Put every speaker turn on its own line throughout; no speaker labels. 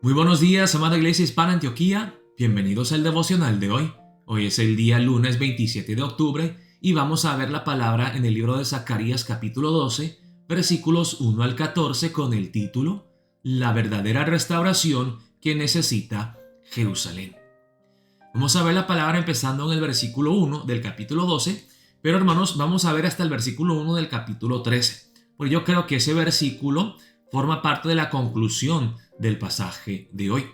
Muy buenos días, amada Iglesia Hispana Antioquía. Bienvenidos al devocional de hoy. Hoy es el día lunes 27 de octubre y vamos a ver la palabra en el libro de Zacarías capítulo 12, versículos 1 al 14 con el título La verdadera restauración que necesita Jerusalén. Vamos a ver la palabra empezando en el versículo 1 del capítulo 12, pero hermanos, vamos a ver hasta el versículo 1 del capítulo 13, porque yo creo que ese versículo forma parte de la conclusión del pasaje de hoy.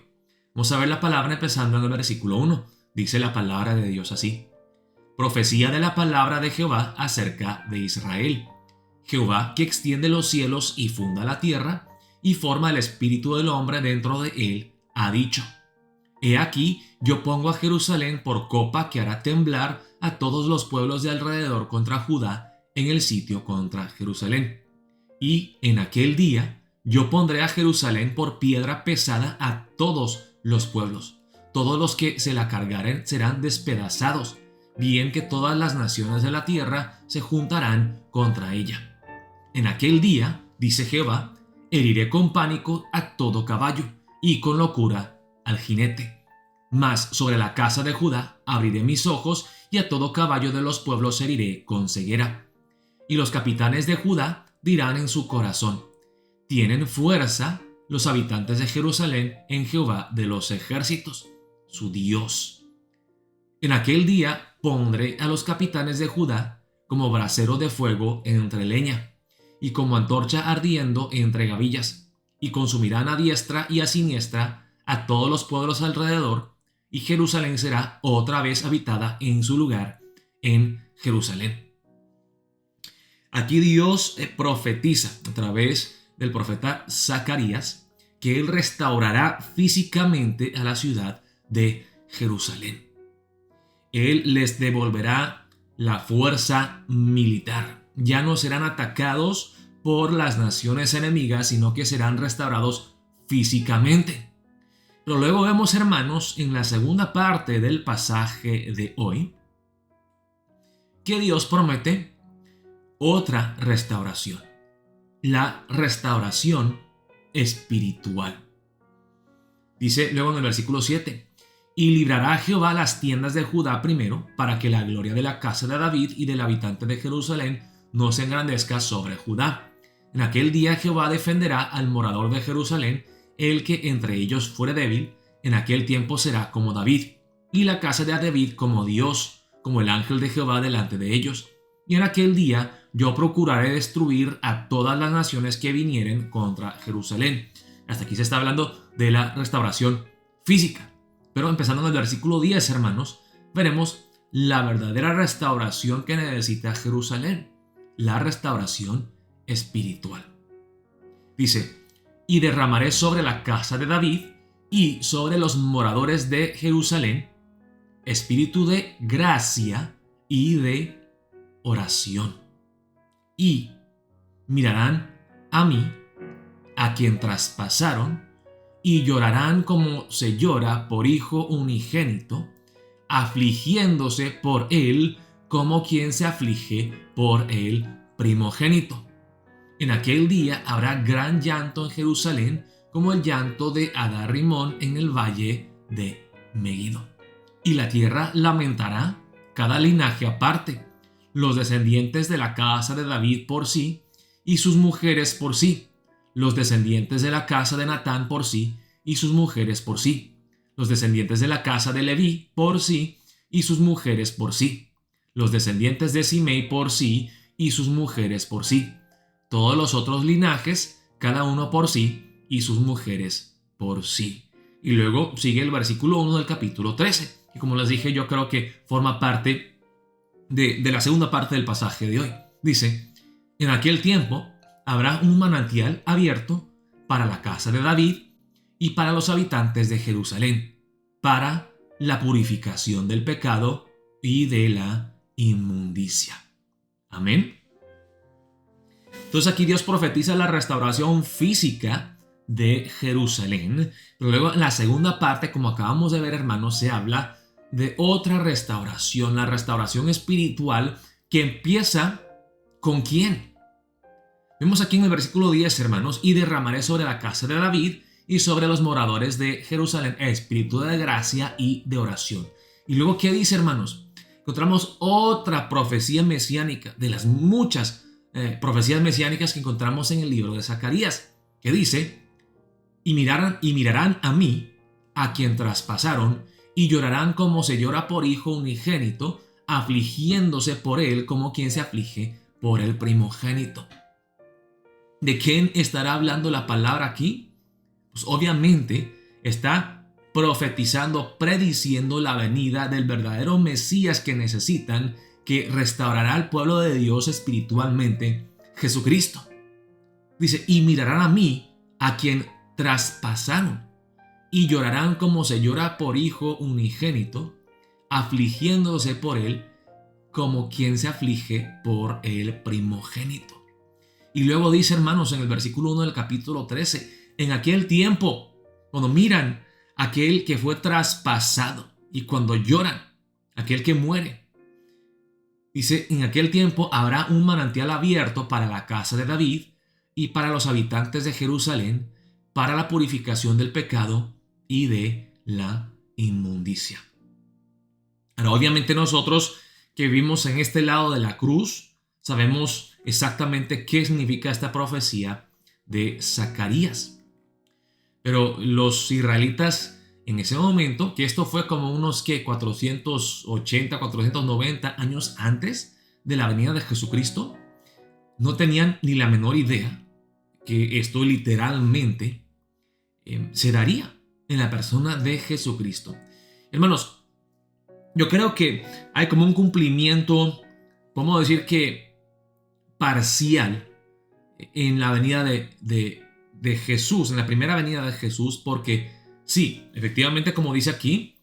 Vamos a ver la palabra empezando en el versículo 1. Dice la palabra de Dios así: Profecía de la palabra de Jehová acerca de Israel. Jehová, que extiende los cielos y funda la tierra, y forma el espíritu del hombre dentro de él, ha dicho: He aquí, yo pongo a Jerusalén por copa que hará temblar a todos los pueblos de alrededor contra Judá en el sitio contra Jerusalén. Y en aquel día yo pondré a Jerusalén por piedra pesada a todos los pueblos. Todos los que se la cargaren serán despedazados, bien que todas las naciones de la tierra se juntarán contra ella. En aquel día, dice Jehová, heriré con pánico a todo caballo y con locura al jinete. Mas sobre la casa de Judá abriré mis ojos y a todo caballo de los pueblos heriré con ceguera. Y los capitanes de Judá dirán en su corazón: tienen fuerza los habitantes de Jerusalén en Jehová de los ejércitos, su Dios. En aquel día pondré a los capitanes de Judá como brasero de fuego entre leña, y como antorcha ardiendo entre gavillas, y consumirán a diestra y a siniestra a todos los pueblos alrededor, y Jerusalén será otra vez habitada en su lugar en Jerusalén. Aquí Dios profetiza a través del profeta Zacarías que él restaurará físicamente a la ciudad de Jerusalén. Él les devolverá la fuerza militar. Ya no serán atacados por las naciones enemigas, sino que serán restaurados físicamente. Pero luego vemos, hermanos, en la segunda parte del pasaje de hoy, que Dios promete otra restauración, la restauración espiritual. Dice luego en el versículo 7: y librará Jehová las tiendas de Judá primero, para que la gloria de la casa de David y del habitante de Jerusalén no se engrandezca sobre Judá. En aquel día Jehová defenderá al morador de Jerusalén, el que entre ellos fuere débil, en aquel tiempo será como David, y la casa de David como Dios, como el ángel de Jehová delante de ellos. Y en aquel día yo procuraré destruir a todas las naciones que vinieren contra Jerusalén. Hasta aquí se está hablando de la restauración física. Pero empezando en el versículo 10, hermanos, veremos la verdadera restauración que necesita Jerusalén, la restauración espiritual. Dice: y derramaré sobre la casa de David y sobre los moradores de Jerusalén espíritu de gracia y de oración. Y mirarán a mí, a quien traspasaron, y llorarán como se llora por hijo unigénito, afligiéndose por él como quien se aflige por el primogénito. En aquel día habrá gran llanto en Jerusalén, como el llanto de Adar Rimón en el valle de Megiddo. Y la tierra lamentará, cada linaje aparte, los descendientes de la casa de David por sí, y sus mujeres por sí, los descendientes de la casa de Natán por sí, y sus mujeres por sí, los descendientes de la casa de Leví por sí, y sus mujeres por sí, los descendientes de Simei por sí, y sus mujeres por sí, todos los otros linajes, cada uno por sí, y sus mujeres por sí. Y luego sigue el versículo 1 del capítulo 13, y como les dije, yo creo que forma parte de la segunda parte del pasaje de hoy. Dice: en aquel tiempo habrá un manantial abierto para la casa de David y para los habitantes de Jerusalén, para la purificación del pecado y de la inmundicia. Amén. Entonces aquí Dios profetiza la restauración física de Jerusalén, pero luego en la segunda parte, como acabamos de ver, hermanos, se habla de otra restauración, la restauración espiritual, que empieza ¿con quién? Vemos aquí en el versículo 10, hermanos: y derramaré sobre la casa de David y sobre los moradores de Jerusalén espíritu de gracia y de oración. Y luego, ¿qué dice, hermanos? Encontramos otra profecía mesiánica de las muchas profecías mesiánicas que encontramos en el libro de Zacarías, que dice: y mirarán a mí, a quien traspasaron, y llorarán como se llora por hijo unigénito, afligiéndose por él como quien se aflige por el primogénito. ¿De quién estará hablando la palabra aquí? Pues obviamente está profetizando, prediciendo la venida del verdadero Mesías que necesitan, que restaurará al pueblo de Dios espiritualmente, Jesucristo. Dice: y mirarán a mí, a quien traspasaron, y llorarán como se llora por hijo unigénito, afligiéndose por él como quien se aflige por el primogénito. Y luego dice, hermanos, en el versículo 1 del capítulo 13, en aquel tiempo, cuando miran a aquel que fue traspasado y cuando lloran a aquel que muere, dice: en aquel tiempo habrá un manantial abierto para la casa de David y para los habitantes de Jerusalén, para la purificación del pecado y de la inmundicia. Ahora, obviamente nosotros que vivimos en este lado de la cruz sabemos exactamente qué significa esta profecía de Zacarías. Pero los israelitas en ese momento, que esto fue como unos 480, 490 años antes de la venida de Jesucristo, no tenían ni la menor idea que esto literalmente se daría en la persona de Jesucristo. Hermanos, yo creo que hay como un cumplimiento, podemos decir que parcial, en la venida de Jesús, en la primera venida de Jesús, porque sí, efectivamente, como dice aquí,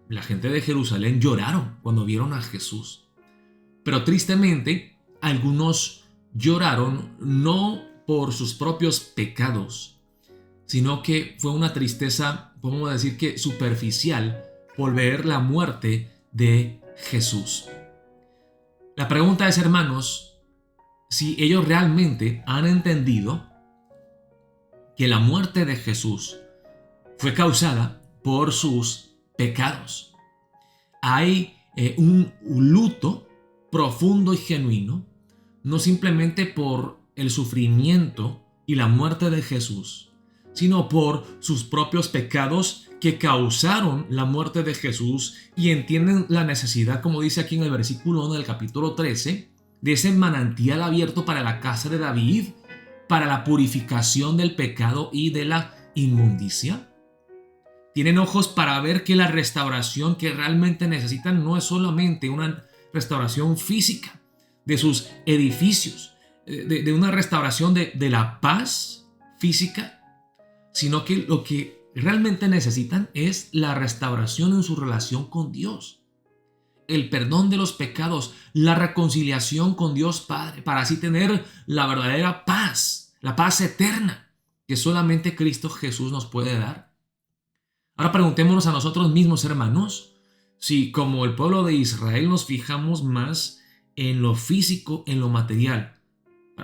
la gente de Jerusalén lloraron cuando vieron a Jesús. Pero tristemente, algunos lloraron no por sus propios pecados, sino que fue una tristeza, podemos decir que superficial, por ver la muerte de Jesús. La pregunta es, hermanos, si ellos realmente han entendido que la muerte de Jesús fue causada por sus pecados. Hay un luto profundo y genuino, no simplemente por el sufrimiento y la muerte de Jesús, sino por sus propios pecados que causaron la muerte de Jesús, y entienden la necesidad, como dice aquí en el versículo 1 del capítulo 13, de ese manantial abierto para la casa de David, para la purificación del pecado y de la inmundicia. Tienen ojos para ver que la restauración que realmente necesitan no es solamente una restauración física de sus edificios, de una restauración de la paz física, sino que lo que realmente necesitan es la restauración en su relación con Dios, el perdón de los pecados, la reconciliación con Dios Padre, para así tener la verdadera paz, la paz eterna que solamente Cristo Jesús nos puede dar. Ahora preguntémonos a nosotros mismos, hermanos, si como el pueblo de Israel nos fijamos más en lo físico, en lo material.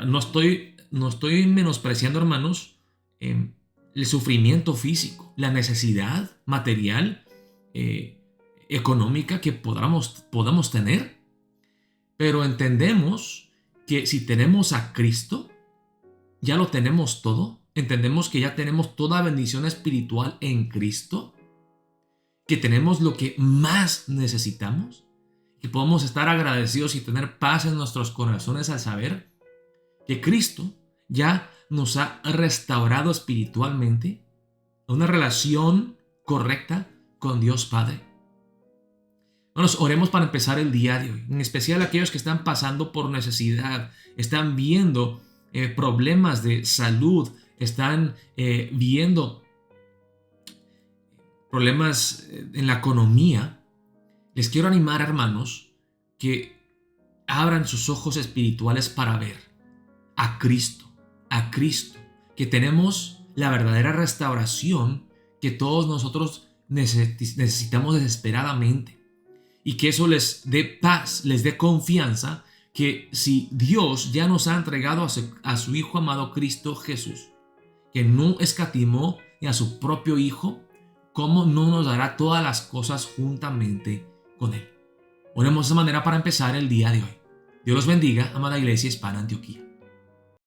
No estoy menospreciando, hermanos, el sufrimiento físico, la necesidad material, económica que podamos tener. Pero entendemos que si tenemos a Cristo, ya lo tenemos todo. Entendemos que ya tenemos toda bendición espiritual en Cristo, que tenemos lo que más necesitamos, que podemos estar agradecidos y tener paz en nuestros corazones al saber que Cristo ya nos ha restaurado espiritualmente a una relación correcta con Dios Padre. Bueno, oremos para empezar el día de hoy, en especial aquellos que están pasando por necesidad, están viendo problemas de salud, están viendo problemas en la economía. Les quiero animar, hermanos, que abran sus ojos espirituales para ver a Cristo, que tenemos la verdadera restauración que todos nosotros necesitamos desesperadamente, y que eso les dé paz, les dé confianza, que si Dios ya nos ha entregado a su Hijo amado Cristo Jesús, que no escatimó ni a su propio Hijo, ¿cómo no nos dará todas las cosas juntamente con Él? Oremos de esa manera para empezar el día de hoy. Dios los bendiga, amada Iglesia Hispana Antioquía.